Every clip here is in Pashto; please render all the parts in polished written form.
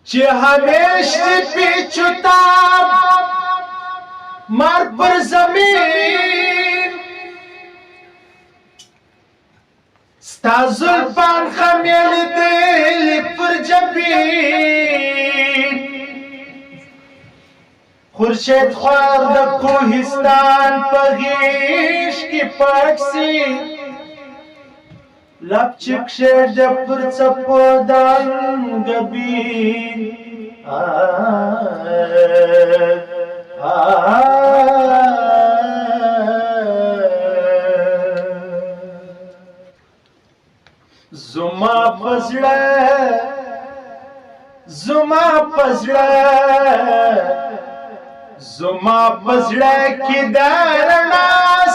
چې همیش دی پیچو تاب مار پر زمین ستا زلفان خمیل دل پر جبین خورشید خوار د کوهستان په غیش کې پټ سي لب چکشیر د پر څپو دنګبین زما پزړه کې درنا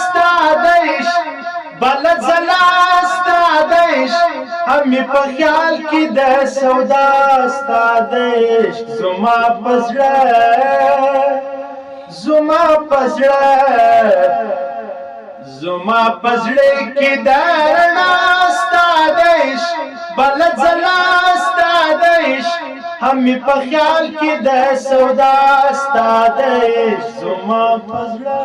ستادش بل زلا ستادش همې په خیال کې د سودا ستادش زما پزړه کې درنا ستادش بل زلا ستادش همې په خیال کې د سودا ستادش زما پزړه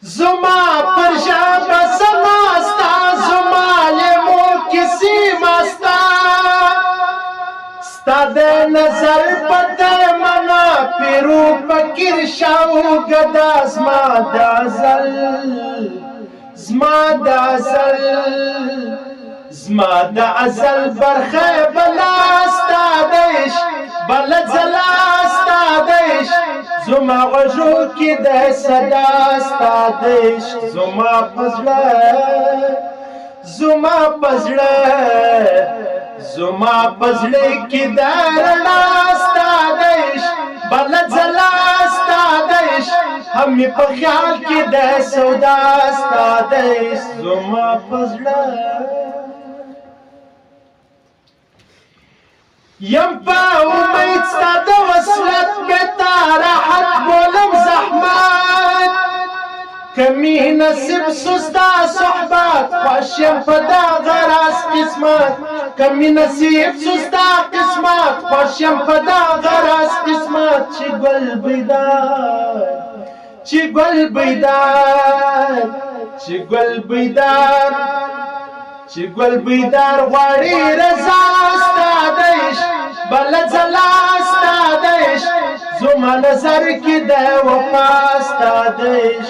زما پر ژبه سماستا زما لیمو کیسې ماستا ستا د نظر په درمنا پیرو فکر شاو ګدا زما د ازل برخه بلا ستادش بل زلا ستادش زما غوږو کې د صدا ستادش زما پزړه کې د رڼا ستادش بل زلا ستادش همې په خیال کې د سودا ستادش زما پزړه یم په امید ستا د وصلت بېتا راحت بولم زحمت کمی نصیب سستا صحبت خوش یم په دغه راز قسمت کمی نصیب سستا قسمت خوش یم په دغه راز قسمت چې ګل بیدار غواړي رضا ستادش بل زلا ستادش زما نظر کې د وفا ستادش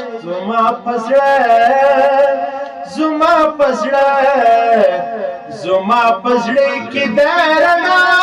زما پزړه کې د رڼا